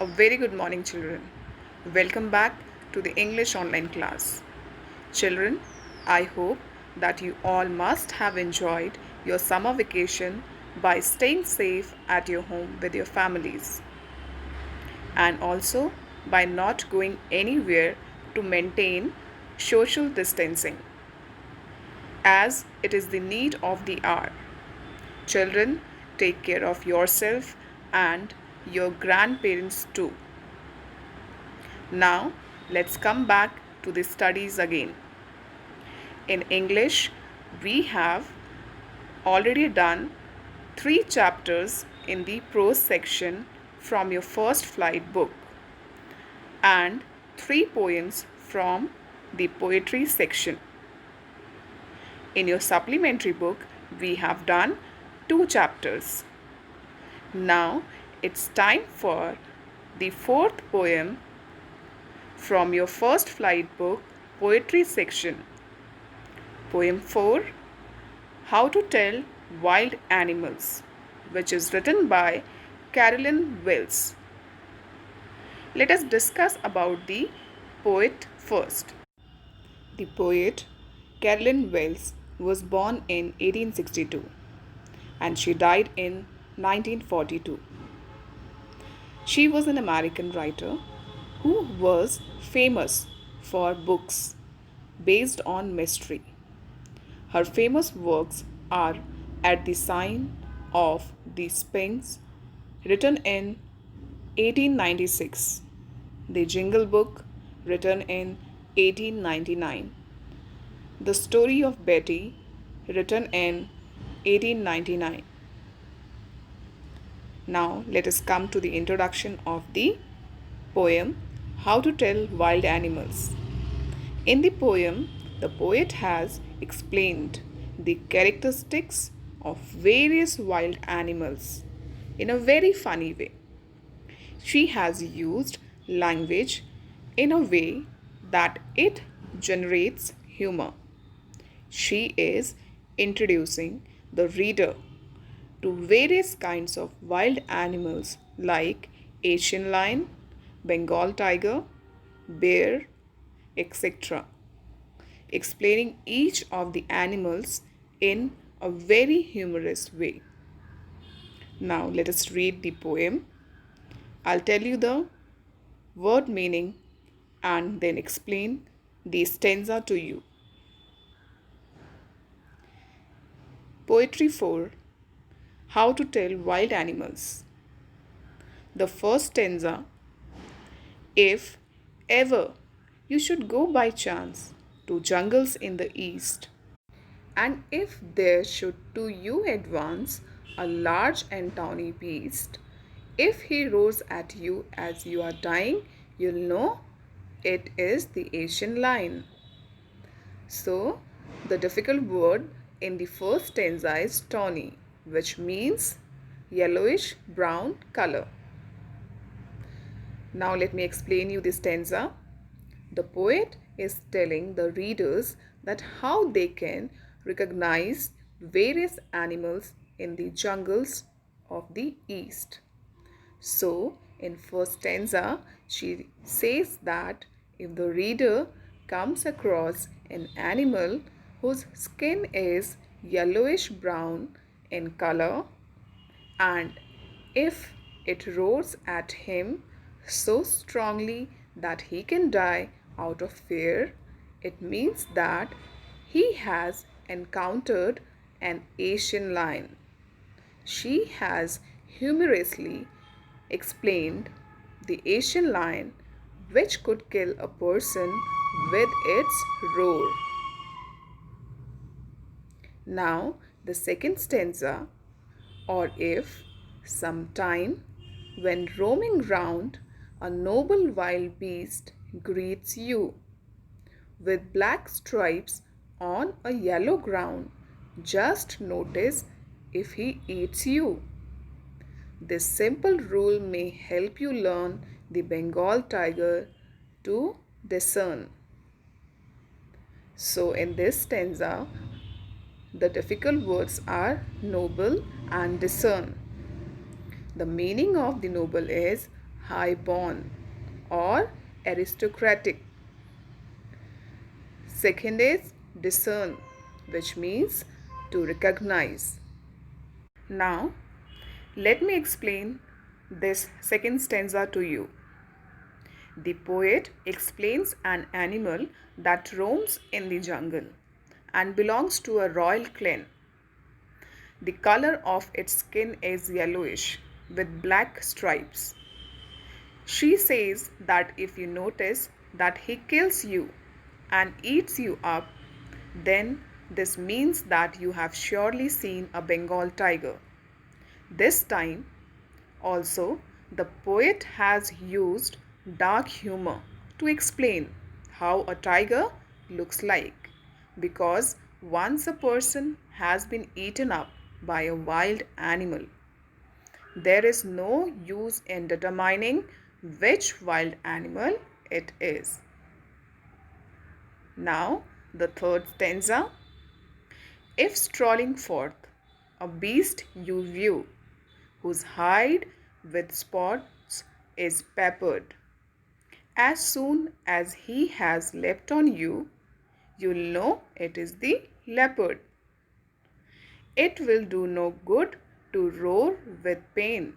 A very good morning, children. Welcome back to the English online class. Children, I hope that you all must have enjoyed your summer vacation by staying safe at your home with your families and also by not going anywhere to maintain social distancing as it is the need of the hour. Children, take care of yourself and your grandparents too. Now, let's come back to the studies again. In English, we have already done 3 chapters in the prose section from your first flight book and 3 poems from the poetry section. In your supplementary book, we have done 2 chapters. Now, it's time for the 4th poem from your first flight book, poetry section. Poem 4, How to Tell Wild Animals, which is written by Carolyn Wells. Let us discuss about the poet first. The poet Carolyn Wells was born in 1862 and she died in 1942. She was an American writer who was famous for books based on mystery. Her famous works are At the Sign of the Sphinx, written in 1896, The Jingle Book, written in 1899, The Story of Betty, written in 1899. Now let us come to the introduction of the poem How to Tell Wild Animals. In the poem, the poet has explained the characteristics of various wild animals in a very funny way. She has used language in a way that it generates humor. She is introducing the reader to various kinds of wild animals like Asian lion, Bengal tiger, bear, etc., explaining each of the animals in a very humorous way. Now let us read the poem. I'll tell you the word meaning and then explain the stanza to you. Poetry 4, How to Tell Wild Animals. The first stanza. If ever you should go by chance to jungles in the east, and if there should to you advance a large and tawny beast, if he roars at you as you are dying, you'll know it is the Asian lion. So, the difficult word in the first stanza is tawny, which means yellowish brown color. Now let me explain you this stanza. The poet is telling the readers that how they can recognize various animals in the jungles of the east. So, in first stanza, she says that if the reader comes across an animal whose skin is yellowish brown in color, and if it roars at him so strongly that he can die out of fear, it means that he has encountered an Asian lion. She has humorously explained the Asian lion which could kill a person with its roar. Now the second stanza. Or if sometime when roaming round a noble wild beast greets you with black stripes on a yellow ground, just notice if he eats you. This simple rule may help you learn the Bengal tiger to discern. So in this stanza, the difficult words are noble and discern. The meaning of the noble is high born or aristocratic. Second is discern, which means to recognize. Now, let me explain this second stanza to you. The poet explains an animal that roams in the jungle and belongs to a royal clan. The color of its skin is yellowish with black stripes. She says that if you notice that he kills you and eats you up, then this means that you have surely seen a Bengal tiger. This time also, the poet has used dark humor to explain how a tiger looks like, because once a person has been eaten up by a wild animal, there is no use in determining which wild animal it is. Now, the third stanza. If strolling forth, a beast you view, whose hide with spots is peppered, as soon as he has leapt on you, you'll know it is the leopard. It will do no good to roar with pain.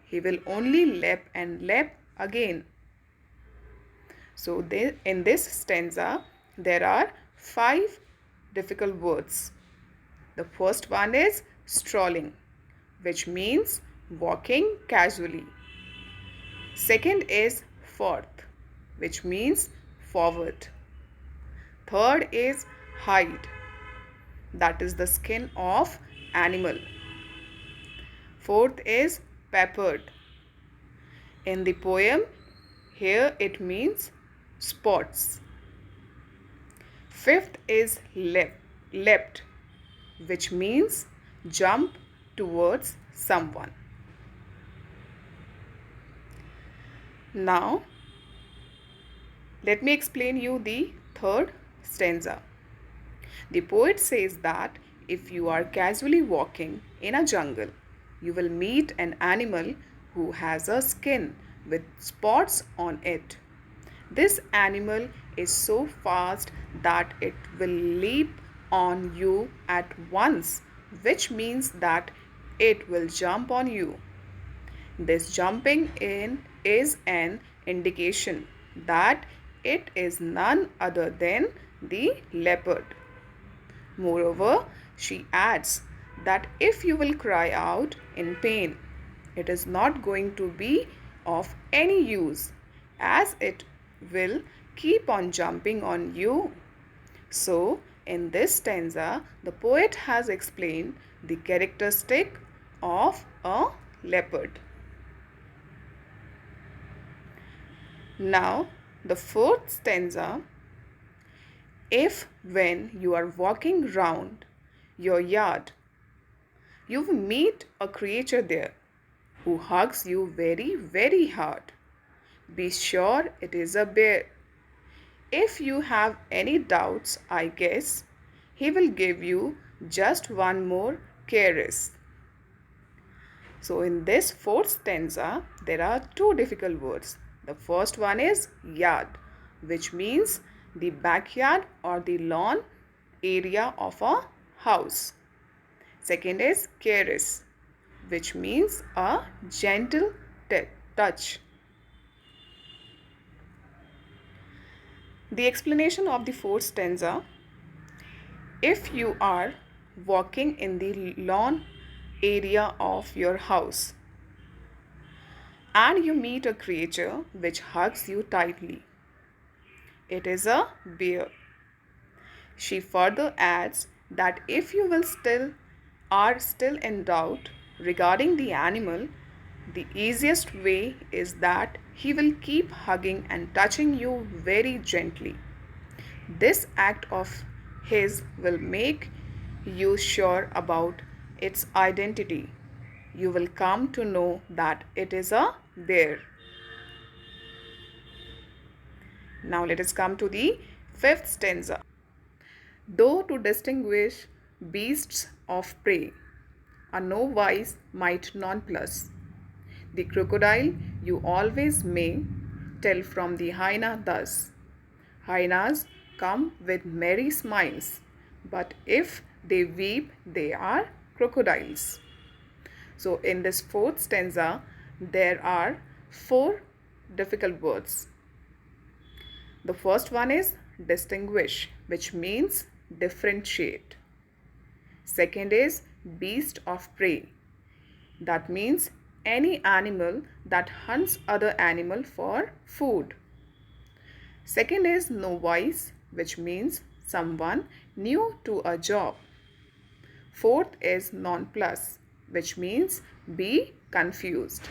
He will only leap and leap again. So in this stanza, there are 5 difficult words. The first one is strolling, which means walking casually. Second is forth, which means forward. Third is hide, that is the skin of animal. Fourth is peppered. In the poem, here it means spots. Fifth is leapt, which means jump towards someone. Now, let me explain you the third stanza. The poet says that if you are casually walking in a jungle, you will meet an animal who has a skin with spots on it. This animal is so fast that it will leap on you at once, which means that it will jump on you. This jumping in is an indication that it is none other than the leopard. Moreover, she adds that if you will cry out in pain, it is not going to be of any use, as it will keep on jumping on you. So, in this stanza, the poet has explained the characteristic of a leopard. Now, the fourth stanza. If when you are walking round your yard, you meet a creature there who hugs you very, very hard, be sure it is a bear. If you have any doubts, I guess he will give you just one more caress. So in this fourth stanza, there are 2 difficult words. The first one is yard, which means the backyard or the lawn area of a house. Second is caress, which means a gentle touch. The explanation of the fourth stanza. If you are walking in the lawn area of your house and you meet a creature which hugs you tightly, it is a bear. She further adds that if you are still in doubt regarding the animal, the easiest way is that he will keep hugging and touching you very gently. This act of his will make you sure about its identity. You will come to know that it is a bear. Now let us come to the fifth stanza. Though to distinguish beasts of prey, a novice might nonplus, The crocodile you always may tell from the hyena thus. Hyenas come with merry smiles, but if they weep, they are crocodiles. So, in this fourth stanza, there are four difficult words. The first one is distinguish, which means differentiate. Second is beast of prey. That means any animal that hunts other animal for food. Second is novice, which means someone new to a job. Fourth is nonplus, which means be confused.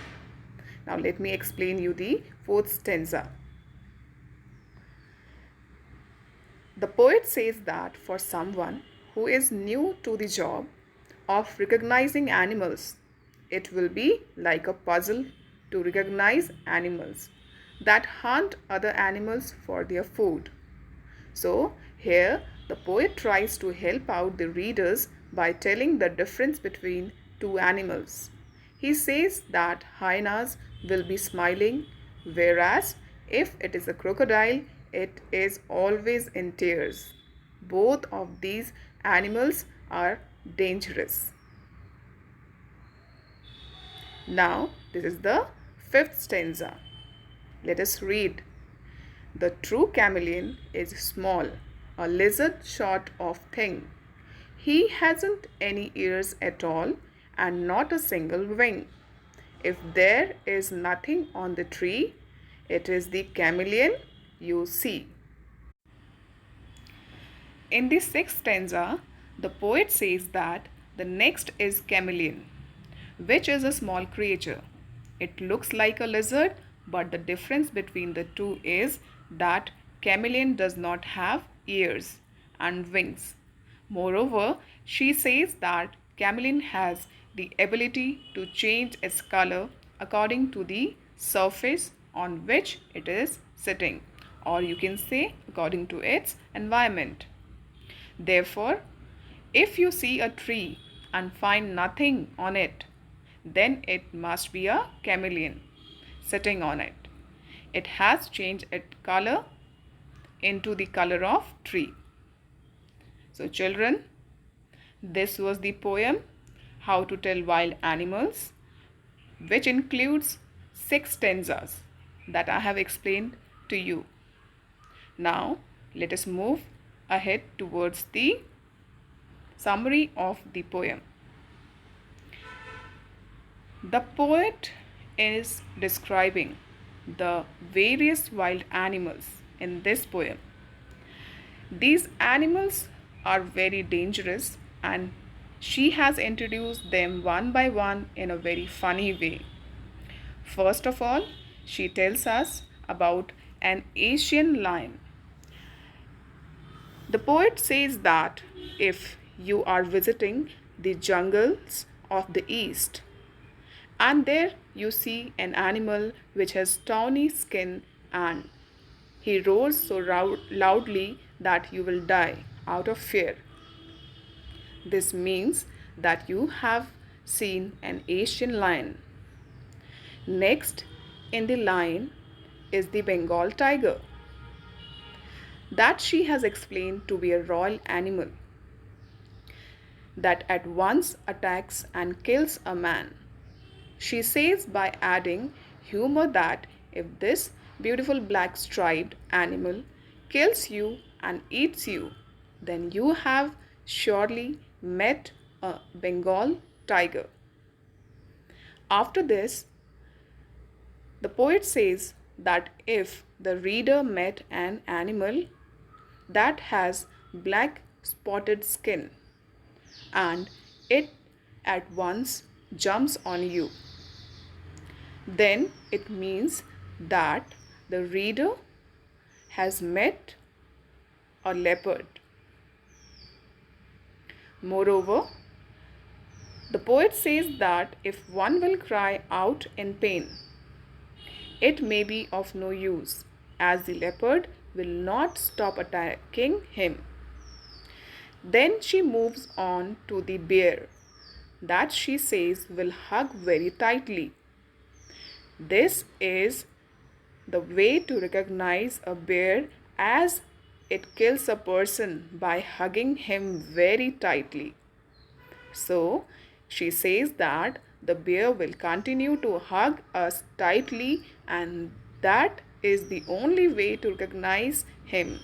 Now let me explain you the fourth stanza. The poet says that for someone who is new to the job of recognizing animals, it will be like a puzzle to recognize animals that hunt other animals for their food. So, here the poet tries to help out the readers by telling the difference between two animals. He says that hyenas will be smiling, whereas if it is a crocodile, it is always in tears. Both of these animals are dangerous. Now, this is the fifth stanza. Let us read. The true chameleon is small, a lizard sort of thing. He hasn't any ears at all and not a single wing. If there is nothing on the tree, it is the chameleon you see. In the sixth stanza, the poet says that the next is chameleon, which is a small creature. It looks like a lizard, but the difference between the two is that chameleon does not have ears and wings. Moreover, she says that chameleon has the ability to change its color according to the surface on which it is sitting, or you can say according to its environment. Therefore, if you see a tree and find nothing on it, then it must be a chameleon sitting on it. It has changed its color into the color of tree. So children, this was the poem How to Tell Wild Animals, which includes 6 stanzas that I have explained to you. Now let us move ahead towards the summary of the poem. The poet is describing the various wild animals in this poem. These animals are very dangerous, and she has introduced them one by one in a very funny way. First of all, she tells us about an Asian lion. The poet says that if you are visiting the jungles of the East, and there you see an animal which has tawny skin and he roars so loudly that you will die out of fear. This means that you have seen an Asian lion. Next in the line is the Bengal tiger, that she has explained to be a royal animal that at once attacks and kills a man. She says by adding humor that if this beautiful black striped animal kills you and eats you, then you have surely met a Bengal tiger. After this, the poet says that if the reader met an animal that has black spotted skin and it at once jumps on you, then it means that the reader has met a leopard. Moreover, the poet says that if one will cry out in pain, it may be of no use, as the leopard will not stop attacking him. Then she moves on to the bear, that she says will hug very tightly. This is the way to recognize a bear as it kills a person by hugging him very tightly. So, she says that the bear will continue to hug us tightly, and that is the only way to recognize him.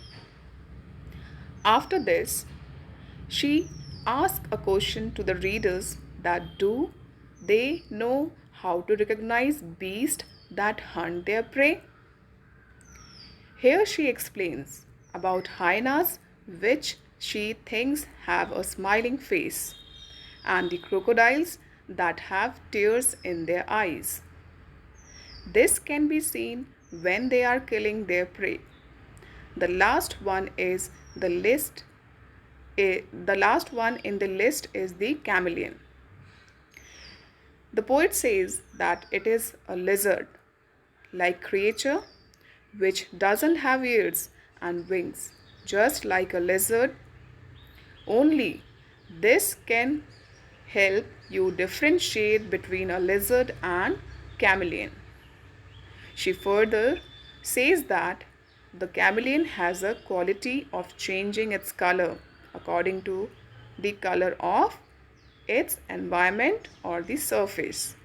After this, she asks a question to the readers that do they know how to recognize beasts that hunt their prey? Here she explains about hyenas, which she thinks have a smiling face, and the crocodiles that have tears in their eyes. This can be seen when they are killing their prey. The last one is the list. The last one in the list is the chameleon. The poet says that it is a lizard-like creature which doesn't have ears and wings, just like a lizard. Only this can help you differentiate between a lizard and chameleon. She further says that the chameleon has a quality of changing its color according to the color of its environment or the surface.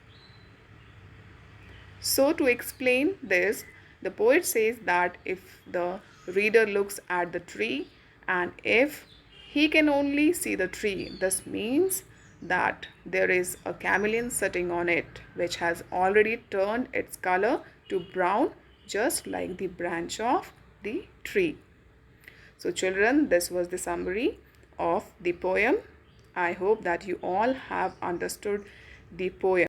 So to explain this, the poet says that if the reader looks at the tree and if he can only see the tree, this means that there is a chameleon sitting on it which has already turned its color to brown, just like the branch of the tree. So children, this was the summary of the poem. I hope that you all have understood the poem.